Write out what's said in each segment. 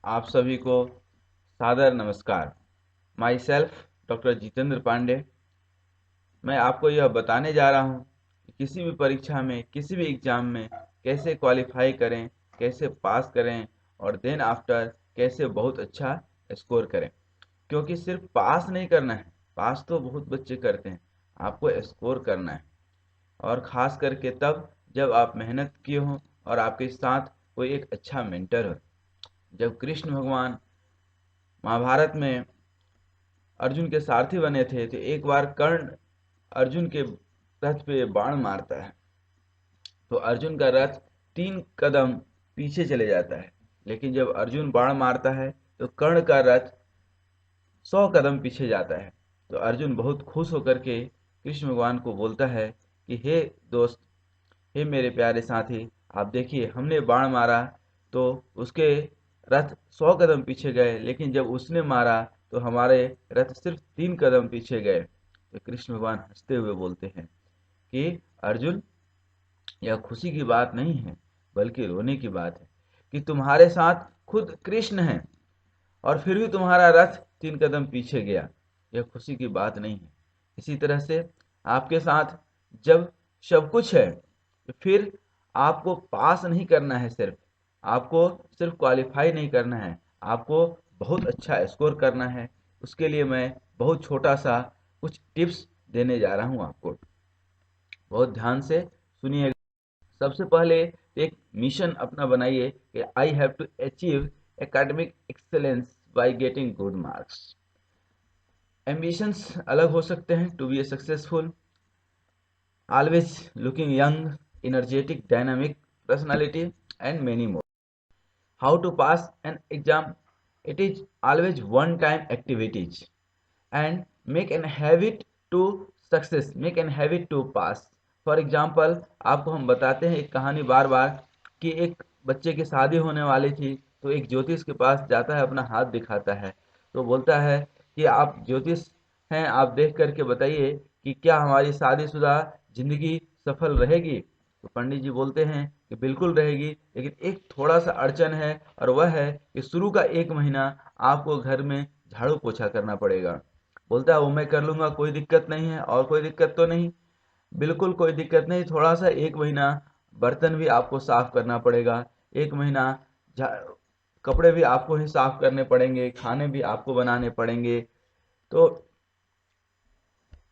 आप सभी को सादर नमस्कार। Myself doctor Jitendra Pandey. मैं आपको यह बताने जा रहा हूँ कि किसी भी परीक्षा में, किसी भी एग्जाम में कैसे क्वालिफाई करें, कैसे पास करें और देन आफ्टर कैसे बहुत अच्छा स्कोर करें। क्योंकि सिर्फ पास नहीं करना है, पास तो बहुत बच्चे करते हैं, आपको स्कोर करना है। और ख़ास करके तब जब आप मेहनत किए हों और आपके साथ कोई एक अच्छा मेंटर हो। जब कृष्ण भगवान महाभारत में अर्जुन के सारथी बने थे तो एक बार कर्ण अर्जुन के रथ पे बाण मारता है तो अर्जुन का रथ 3 कदम पीछे चले जाता है। लेकिन जब अर्जुन बाण मारता है तो कर्ण का रथ 100 कदम पीछे जाता है। तो अर्जुन बहुत खुश होकर के कृष्ण भगवान को बोलता है कि हे दोस्त, हे मेरे प्यारे साथी, आप देखिए हमने बाण मारा तो उसके रथ 100 कदम पीछे गए, लेकिन जब उसने मारा तो हमारे रथ सिर्फ 3 कदम पीछे गए। तो कृष्ण भगवान हंसते हुए बोलते हैं कि अर्जुन, यह खुशी की बात नहीं है बल्कि रोने की बात है कि तुम्हारे साथ खुद कृष्ण हैं और फिर भी तुम्हारा रथ 3 कदम पीछे गया। यह खुशी की बात नहीं है। इसी तरह से आपके साथ जब सब कुछ है तो फिर आपको पास नहीं करना है, सिर्फ आपको सिर्फ क्वालिफाई नहीं करना है, आपको बहुत अच्छा स्कोर करना है। उसके लिए मैं बहुत छोटा सा कुछ टिप्स देने जा रहा हूँ आपको। बहुत ध्यान से सुनिए। सबसे पहले एक मिशन अपना बनाइए कि I have to achieve academic excellence by getting good marks. Ambitions अलग हो सकते हैं। To be a successful, always looking young, energetic, dynamic personality, and many more. How to pass an exam? It is always one-time activities and make an habit to success, make an habit to pass. For example आपको हम बताते हैं एक कहानी बार बार कि एक बच्चे की शादी होने वाली थी तो एक ज्योतिष के पास जाता है, अपना हाथ दिखाता है तो बोलता है कि आप ज्योतिष हैं, आप देख करके बताइए कि क्या हमारी शादीशुदा जिंदगी सफल रहेगी। तो पंडित जी बोलते हैं कि बिल्कुल रहेगी, लेकिन एक थोड़ा सा अड़चन है और वह है कि शुरू का 1 महीना आपको घर में झाड़ू पोछा करना पड़ेगा। बोलता है वो मैं कर लूंगा, कोई दिक्कत नहीं है। और कोई दिक्कत तो नहीं? बिल्कुल कोई दिक्कत नहीं। थोड़ा सा 1 महीना बर्तन भी आपको साफ करना पड़ेगा। 1 महीना कपड़े भी आपको ही साफ करने पड़ेंगे, खाने भी आपको बनाने पड़ेंगे। तो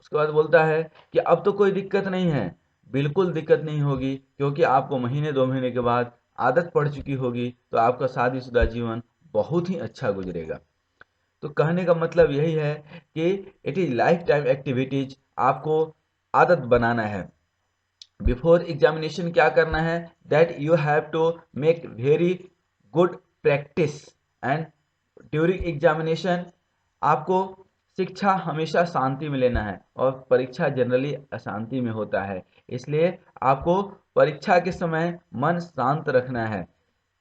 उसके बाद बोलता है कि अब तो कोई दिक्कत नहीं है। बिल्कुल दिक्कत नहीं होगी, क्योंकि आपको महीने 2 महीने के बाद आदत पड़ चुकी होगी, तो आपका शादीशुदा जीवन बहुत ही अच्छा गुजरेगा। तो कहने का मतलब यही है कि it is life time activities, आपको आदत बनाना है। बिफोर एग्जामिनेशन क्या करना है? That you have to make very good practice and during examination आपको शिक्षा हमेशा शांति में लेना है और परीक्षा जनरली अशांति में होता है। इसलिए आपको परीक्षा के समय मन शांत रखना है,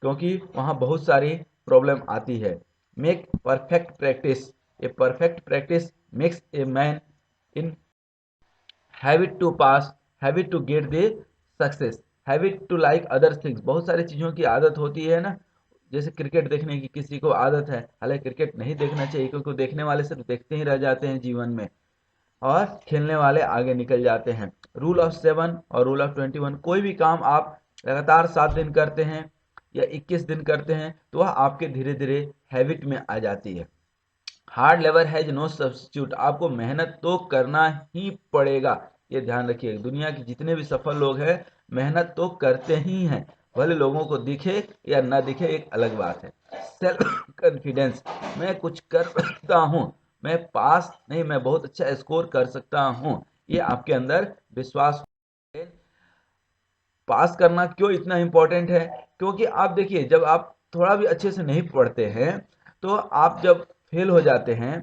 क्योंकि वहाँ बहुत सारी प्रॉब्लम आती है। Make perfect practice. A perfect practice makes a man in habit to pass, habit to get the success, habit to like other things. बहुत सारी चीज़ों की आदत होती है ना, जैसे क्रिकेट देखने की किसी को आदत है, हालांकि क्रिकेट नहीं देखना चाहिए क्योंकि देखने वाले सिर्फ देखते ही रह जाते हैं जीवन में और खेलने वाले आगे निकल जाते हैं। रूल ऑफ 7 और रूल ऑफ 21, कोई भी काम आप लगातार 7 दिन करते हैं या 21 दिन करते हैं तो वह आपके धीरे धीरे हैबिट में आ जाती है। Hard labour has no substitute, आपको मेहनत तो करना ही पड़ेगा। ये ध्यान रखिए, दुनिया के जितने भी सफल लोग हैं मेहनत तो करते ही हैं, भले लोगों को दिखे या ना दिखे, एक अलग बात है। सेल्फ कॉन्फिडेंस, मैं कुछ कर सकता हूँ, मैं पास नहीं, मैं बहुत अच्छा स्कोर कर सकता हूँ, ये आपके अंदर विश्वास। पास करना क्यों इतना इम्पोर्टेंट है? क्योंकि आप देखिए, जब आप थोड़ा भी अच्छे से नहीं पढ़ते हैं तो आप जब फेल हो जाते हैं,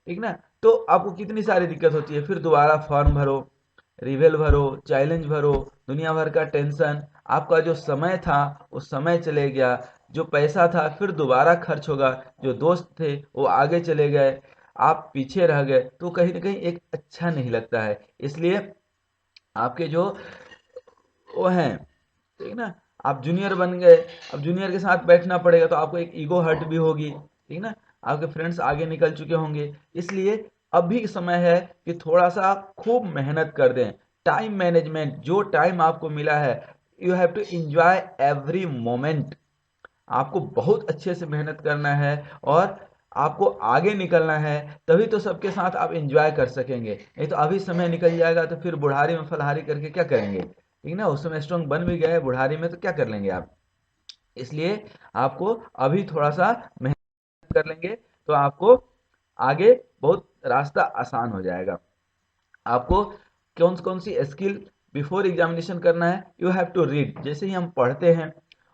ठीक ना, तो आपको कितनी सारी दिक्कत होती है। फिर दोबारा फॉर्म भरो, रिवेल भरो, चैलेंज भरो, दुनिया भर का टेंशन, आपका जो समय था वो समय चले गया, जो पैसा था फिर दोबारा खर्च होगा, जो दोस्त थे वो आगे चले गए, आप पीछे रह गए, तो कहीं ना कहीं एक अच्छा नहीं लगता है। इसलिए आपके जो वो हैं, ठीक ना, आप जूनियर बन गए, अब जूनियर के साथ बैठना पड़ेगा तो आपको एक ईगो हर्ट भी होगी, ठीक ना। आपके फ्रेंड्स आगे निकल चुके होंगे, इसलिए अभी समय है कि थोड़ा सा खूब मेहनत कर दें। टाइम मैनेजमेंट, जो टाइम आपको मिला है, you have to enjoy every moment. आपको बहुत अच्छे से मेहनत करना है और आपको आगे निकलना है, तभी तो सबके साथ आप एंजॉय कर सकेंगे। नहीं तो अभी समय निकल जाएगा तो फिर बुढ़ारी में फलहारी करके क्या करेंगे, ठीक ना। उस समय स्ट्रांग बन भी गए, बुढ़ारी में तो क्या कर लेंगे आप। इसलिए आपको अभी थोड़ा सा मेहनत कर लेंगे तो आपको आगे बहुत रास्ता आसान हो जाएगा। आपको कौन कौन सी स्किल बिफोर एग्जामिनेशन करना है, यू हैव टू रीड। जैसे ही हम पढ़ते हैं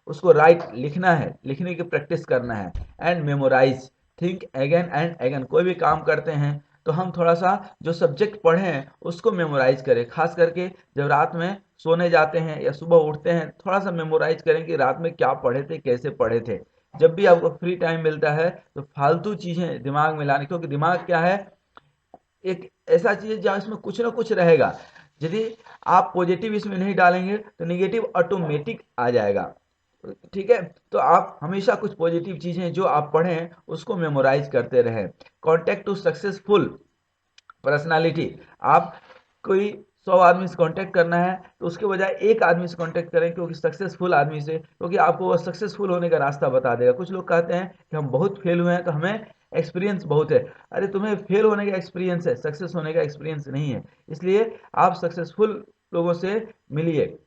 उसको राइट लिखना है, लिखने की प्रैक्टिस करना है। And memorise, think again and again. कोई भी काम करते हैं तो हम थोड़ा सा जो सब्जेक्ट पढ़े हैं उसको मेमोराइज करें, खास करके जब रात में सोने जाते हैं या सुबह उठते हैं, थोड़ा सा मेमोराइज करें कि रात में क्या पढ़े थे, कैसे पढ़े थे। जब भी आपको फ्री टाइम मिलता है तो फालतू चीजें दिमाग में लाने, क्योंकि दिमाग क्या है, एक ऐसा चीज है जहाँ इसमें कुछ ना कुछ रहेगा। यदि आप पॉजिटिव इसमें नहीं डालेंगे तो नेगेटिव ऑटोमेटिक आ जाएगा, ठीक है। तो आप हमेशा कुछ पॉजिटिव चीजें जो आप पढ़ें उसको मेमोराइज करते रहें। कॉन्टेक्ट टू सक्सेसफुल पर्सनालिटी, आप कोई 100 आदमी से कांटेक्ट करना है तो उसके बजाय एक आदमी से कांटेक्ट करें, क्योंकि सक्सेसफुल आदमी से, क्योंकि आपको वो सक्सेसफुल होने का रास्ता बता देगा। कुछ लोग कहते हैं कि हम बहुत फेल हुए हैं तो हमें एक्सपीरियंस बहुत है। अरे तुम्हें फेल होने का एक्सपीरियंस है, सक्सेस होने का एक्सपीरियंस नहीं है। इसलिए आप सक्सेसफुल लोगों से मिलिए।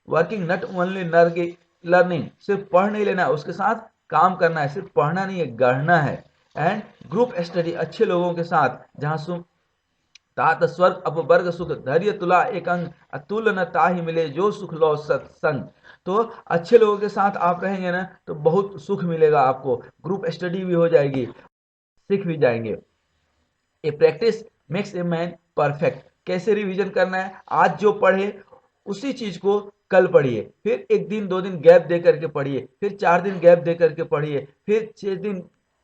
वर्किंग नॉट ओनली लर्निंग, सिर्फ पढ़ नहीं लेना है, उसके साथ काम करना है। सिर्फ पढ़ना नहीं है, गढ़ना है। एंड ग्रुप स्टडी, अच्छे लोगों के साथ, जहाँ तात स्वर्ग अपवर्ग सुख धैर्य तुला एक अंग अतुल न ताहि मिले जो सुख लो सत्संग। तो अच्छे लोगों के साथ आप रहेंगे ना तो बहुत सुख मिलेगा आपको, ग्रुप स्टडी भी हो जाएगी, सीख भी जाएंगे। A practice makes a man perfect. कैसे रिवीजन करना है, आज जो पढ़े उसी चीज को कल पढ़िए, फिर एक दिन 2 दिन गैप दे करके पढ़िए, फिर 4 दिन गैप दे करके पढ़िए, फिर 6 दिन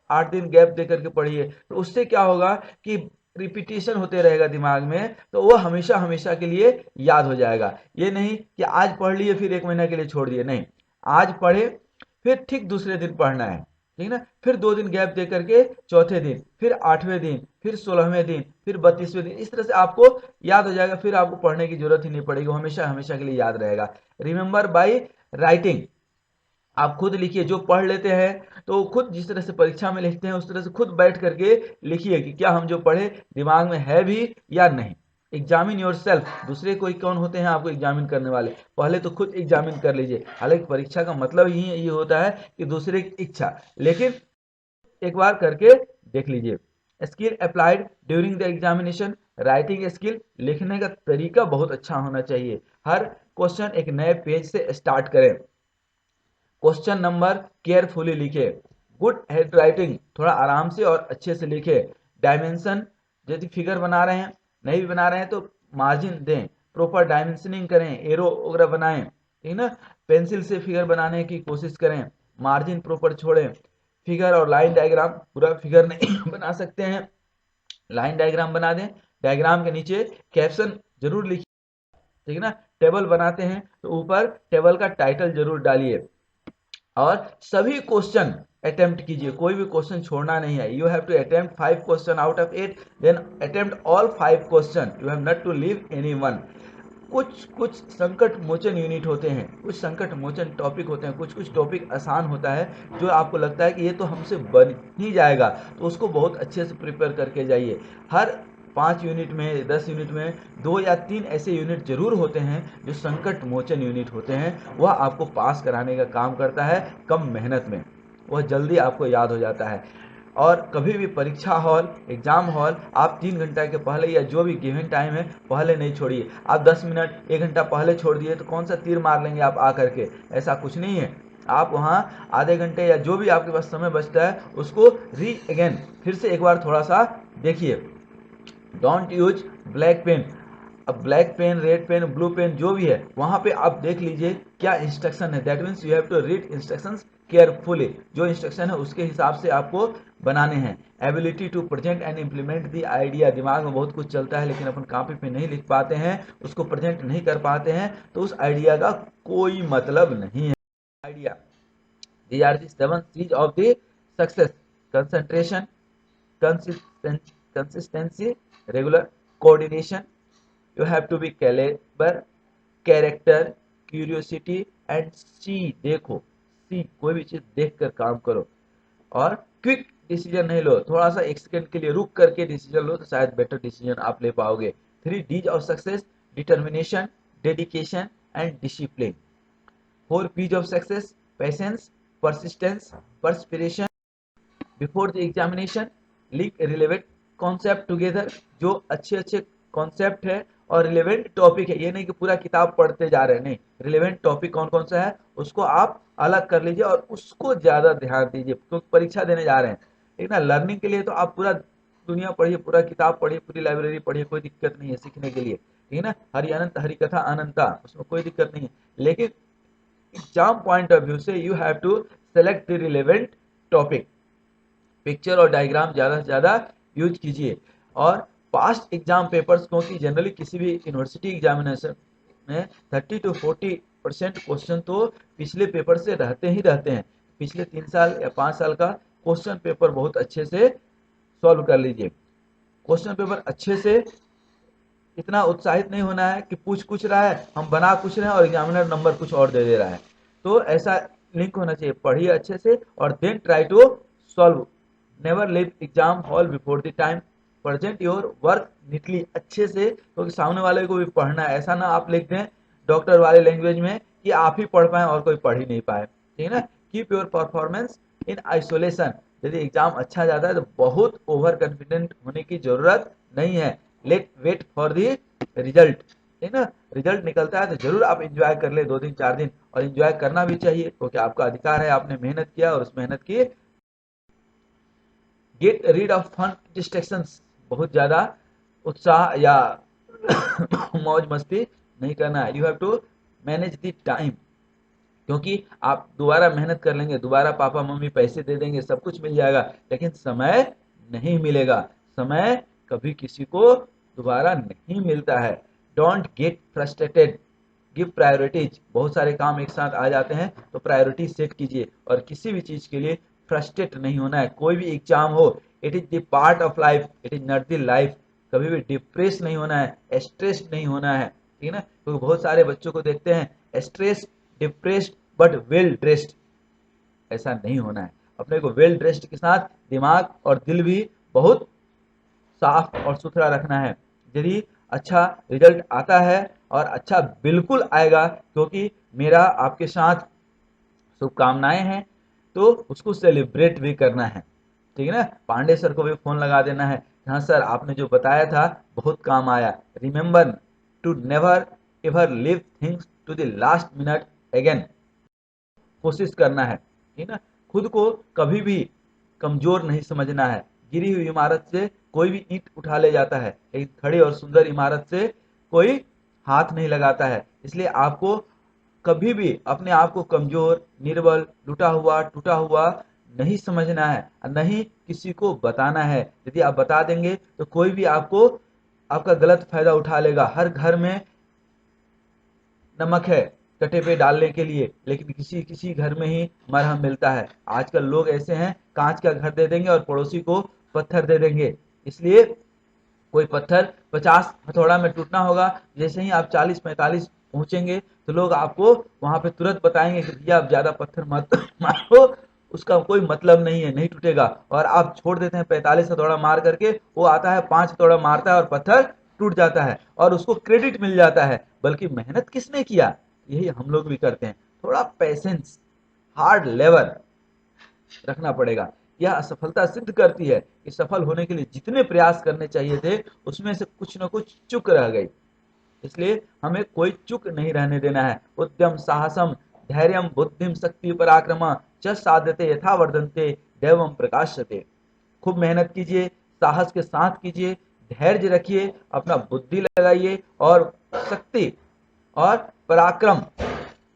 8 दिन गैप दे करके पढ़िए। तो उससे क्या होगा कि रिपीटेशन होते रहेगा दिमाग में, तो वो हमेशा हमेशा के लिए याद हो जाएगा। ये नहीं कि आज पढ़ लिए फिर 1 महीना के लिए छोड़ दिए, नहीं। आज पढ़े, फिर ठीक दूसरे दिन पढ़ना है, ठीक ना। फिर 2 दिन गैप दे करके चौथे दिन, फिर 8वें दिन, फिर 16वें दिन, फिर 32वें दिन, इस तरह से आपको याद हो जाएगा। फिर आपको पढ़ने की जरूरत ही नहीं पड़ेगी, हमेशा हमेशा के लिए याद रहेगा। रिमेंबर बाय राइटिंग, आप खुद लिखिए। जो पढ़ लेते हैं तो खुद जिस तरह से परीक्षा में लिखते हैं उस तरह से खुद बैठ करके लिखिए कि क्या हम जो पढ़े दिमाग में है भी या नहीं। एग्जामिन योर सेल्फ, दूसरे कोई कौन होते हैं आपको एग्जामिन करने वाले, पहले तो खुद एग्जामिन कर लीजिए। हालांकि परीक्षा का मतलब ही ये होता है कि दूसरे की इच्छा, लेकिन एक बार करके देख लीजिए। Skill applied during the examination, writing skill, लिखने का तरीका बहुत अच्छा होना चाहिए। हर क्वेश्चन एक नए पेज से स्टार्ट करें। क्वेश्चन नंबर केयरफुली लिखे। गुड हेड राइटिंग, थोड़ा आराम से और अच्छे से लिखे। डायमेंशन, यदि फिगर बना रहे हैं, नहीं भी बना रहे हैं तो मार्जिन दें, प्रॉपर डायमेंशनिंग करें, एरो वगैरह बनाएं, ठीक ना। पेंसिल से फिगर बनाने की कोशिश करें, मार्जिन प्रॉपर छोड़ें। फिगर और लाइन डायग्राम, पूरा फिगर नहीं बना सकते हैं, लाइन डायग्राम बना दें। डायग्राम के नीचे कैप्शन जरूर लिखिए, ठीक है ना। टेबल बनाते हैं तो ऊपर टेबल का टाइटल जरूर डालिए। और सभी क्वेश्चन अटेम्प्ट कीजिए, कोई भी क्वेश्चन छोड़ना नहीं है। You have to attempt 5 question out of 8, then attempt all 5 question, you have not to leave any one. कुछ कुछ संकट मोचन यूनिट होते हैं, कुछ संकट मोचन टॉपिक होते हैं, कुछ कुछ टॉपिक आसान होता है जो आपको लगता है कि ये तो हमसे बन ही जाएगा, तो उसको बहुत अच्छे से प्रिपेयर करके जाइए। हर 5 यूनिट में, 10 यूनिट में 2 या 3 ऐसे यूनिट जरूर होते हैं जो संकट मोचन यूनिट होते हैं, वह आपको पास कराने का काम करता है कम मेहनत में, वह जल्दी आपको याद हो जाता है। और कभी भी परीक्षा हॉल, एग्जाम हॉल आप 3 घंटा के पहले या जो भी गिवन टाइम है पहले नहीं छोड़िए। आप 10 मिनट 1 घंटा पहले छोड़ दिए तो कौन सा तीर मार लेंगे आप आकर के, ऐसा कुछ नहीं है। आप वहाँ आधे घंटे या जो भी आपके पास समय बचता है उसको री अगेन फिर से एक बार थोड़ा सा देखिए। Don't use black pen. अब black pen, red pen, blue pen जो भी है वहां पे आप देख लीजिए क्या इंस्ट्रक्शन है, that means you have to read instructions carefully. जो इंस्ट्रक्शन है उसके हिसाब से आपको बनाने हैं। Ability to present and implement the idea, दिमाग में बहुत कुछ चलता है लेकिन अपन कॉपी पे नहीं लिख पाते हैं, उसको प्रेजेंट नहीं कर पाते हैं, तो उस आइडिया का कोई मतलब नहीं है। बढ़िया। These are the 7 C's of the success: concentration, consistency, regular coordination. You have to be caliber, character, curiosity and see, देखो, see, कोई भी चीज देख कर काम करो। और क्विक डिसीजन नहीं लो, थोड़ा सा एक सेकंड के लिए रुक करके डिसीजन लो तो शायद बेटर डिसीजन आप ले पाओगे। 3 D's of success: determination, dedication and discipline. 4 P's of success: patience, persistence, perspiration. Before the examination, link relevant concept together. जो अच्छे अच्छे कॉन्सेप्ट है और रिलेवेंट टॉपिक है, ये नहीं कि पूरा किताब पढ़ते जा रहे हैं, नहीं, रिलेवेंट टॉपिक कौन कौन सा है उसको आप अलग कर लीजिए और उसको ज्यादा ध्यान दीजिए, क्योंकि परीक्षा देने जा रहे हैं। ठीक ना, लर्निंग के लिए तो आप पूरा दुनिया पढ़िए, पूरा किताब पढ़िए, पूरी लाइब्रेरी पढ़िए, कोई दिक्कत नहीं है सीखने के लिए। ठीक है ना, हरि अनंत हरि कथा अनंता, उसमें कोई दिक्कत नहीं है। लेकिन एग्जाम पॉइंट ऑफ व्यू से you have to select the relevant topic. Picture और डायग्राम ज्यादा से ज्यादा यूज कीजिए। और पास्ट एग्जाम पेपर्स, क्योंकि जनरली किसी भी यूनिवर्सिटी एग्जामिनेशन में 30 to 40% क्वेश्चन तो पिछले पेपर से रहते ही रहते हैं। पिछले 3 साल या 5 साल का क्वेश्चन पेपर बहुत अच्छे से सॉल्व कर लीजिए। क्वेश्चन पेपर अच्छे से, इतना उत्साहित नहीं होना है कि पूछ कुछ रहा है हम बना कुछ रहे हैं और एग्जामिनर नंबर कुछ और दे दे रहा है। तो ऐसा लिंक होना चाहिए, पढ़िए अच्छे से और then try to solve. Never leave exam hall before the time. Present your work neatly, अच्छे से, क्योंकि सामने वाले को भी पढ़ना है। ऐसा ना आप लिख दें डॉक्टर वाले लैंग्वेज में कि आप ही पढ़ पाए और कोई पढ़ ही नहीं पाए। ठीक है ना, keep your performance in isolation. यदि एग्जाम अच्छा जाता है तो बहुत ओवर कॉन्फिडेंट होने की जरूरत नहीं है। Let wait for the result. ठीक ना, रिजल्ट निकलता है तो जरूर आप एंजॉय कर ले 2 दिन 4 दिन, और एंजॉय करना भी चाहिए क्योंकि आपका अधिकार है, आपने मेहनत किया और उस मेहनत की। Get rid of fun distractions, बहुत ज्यादा उत्साह या मौज मस्ती नहीं करना है। You have to manage the time, क्योंकि आप दोबारा मेहनत कर लेंगे, दोबारा पापा मम्मी पैसे दे देंगे, सब कुछ मिल जाएगा, लेकिन समय नहीं मिलेगा। समय कभी किसी को दोबारा नहीं मिलता है। Don't get frustrated, give priorities. बहुत सारे काम एक साथ आ जाते हैं तो प्रायोरिटी सेट कीजिए, और किसी भी चीज के लिए फ्रस्ट्रेट नहीं होना है। कोई भी एग्जाम हो, it is the part of life, it is not the life. कभी भी डिप्रेस नहीं होना है, स्ट्रेस नहीं होना है। ठीक है ना, क्योंकि तो बहुत सारे बच्चों को देखते हैं stress, depressed but well dressed. ऐसा नहीं होना है। अपने को वेल ड्रेस्ड के साथ दिमाग और दिल भी बहुत साफ और सुथरा रखना है। यदि अच्छा रिजल्ट आता है, और अच्छा बिल्कुल आएगा, क्योंकि मेरा आपके साथ शुभकामनाएं हैं, तो उसको सेलिब्रेट भी करना है। ठीक है ना, पांडे सर को भी फोन लगा देना है, हाँ सर आपने जो बताया था बहुत काम आया। Remember to never ever leave things to the last minute again. कोशिश करना है। ठीक ना, खुद को कभी भी कमजोर नहीं समझना है। गिरी हुई इमारत से कोई भी ईंट उठा ले जाता है, लेकिन खड़ी और सुंदर इमारत से कोई हाथ नहीं लगाता है। इसलिए आपको कभी भी अपने आप को कमजोर, निर्बल, लुटा हुआ, टूटा हुआ नहीं समझना है, और नहीं किसी को बताना है। यदि आप बता देंगे तो कोई भी आपको आपका गलत फायदा उठा लेगा। हर घर में नमक है कटे पे डालने के लिए, लेकिन किसी किसी घर में ही मरहम मिलता है। आजकल लोग ऐसे हैं, कांच का घर दे देंगे और पड़ोसी को पत्थर दे देंगे। इसलिए कोई पत्थर 50 हथौड़ा में टूटना होगा, जैसे ही आप 40-45 पहुंचेंगे तो लोग आपको वहां पे तुरंत बताएंगे कि भैया आप ज्यादा पत्थर मत मारो, उसका कोई मतलब नहीं है, नहीं टूटेगा। और आप छोड़ देते हैं 45 हथौड़ा मार करके, वो आता है 5 हथौड़ा मारता है और पत्थर टूट जाता है, और उसको क्रेडिट मिल जाता है। बल्कि मेहनत किसने किया, यही हम लोग भी करते हैं। थोड़ा पेशेंस, हार्ड लेबर रखना पड़ेगा। यह असफलता सिद्ध करती है कि सफल होने के लिए जितने प्रयास करने चाहिए थे उसमें से कुछ न कुछ चूक रह गई। इसलिए हमें कोई चूक नहीं रहने देना है। उद्यम साहसम धैर्यम बुद्धिम शक्ति पराक्रम च साध्यते यथा वर्धन्ते दैवम प्रकाशते। खूब मेहनत कीजिए, साहस के साथ कीजिए, धैर्य रखिए, अपना बुद्धि लगाइए, और शक्ति और पराक्रम,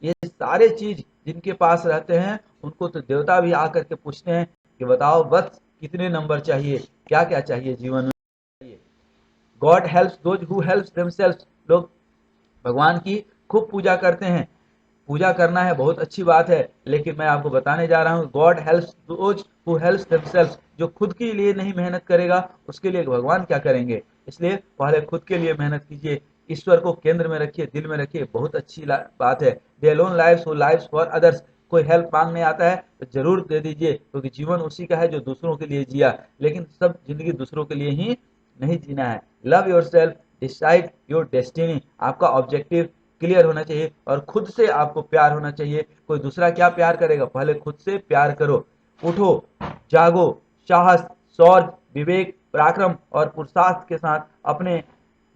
ये सारे चीज जिनके पास रहते हैं उनको तो देवता भी आकर के पूछते हैं कि बताओ वत्स कितने नंबर चाहिए, क्या क्या चाहिए जीवन में। God helps those who helps themselves. लोग भगवान की खूब पूजा करते हैं, पूजा करना है बहुत अच्छी बात है, लेकिन मैं आपको बताने जा रहा हूँ God helps those who helps themselves. जो खुद के लिए नहीं मेहनत करेगा उसके लिए भगवान क्या करेंगे। इसलिए पहले खुद के लिए मेहनत कीजिए, ईश्वर को केंद्र में रखिए, दिल में रखिए, बहुत अच्छी बात है। दे alone lives who lives for others. कोई हेल्प मांगने आता है तो जरूर दे दीजिए, क्योंकि जीवन उसी का है जो दूसरों के लिए जिया, लेकिन सब जिंदगी दूसरों के लिए ही नहीं जीना है। Love your self, decide your destiny. आपका ऑब्जेक्टिव क्लियर होना चाहिए और खुद से आपको प्यार होना चाहिए। कोई दूसरा क्या प्यार करेगा, पहले खुद से प्यार करो। उठो, जागो, साहस, शौर्य, विवेक, पराक्रम और पुरुषार्थ के साथ अपने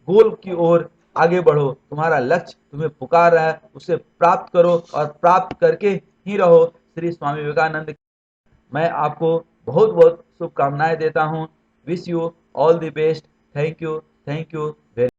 गोल की ओर आगे बढ़ो। तुम्हारा लक्ष्य तुम्हें पुकार रहा है, उसे प्राप्त करो और प्राप्त करके ही रहो। श्री स्वामी विवेकानंद। मैं आपको बहुत बहुत शुभकामनाएं देता हूँ। Wish you all the best. Thank you, thank you,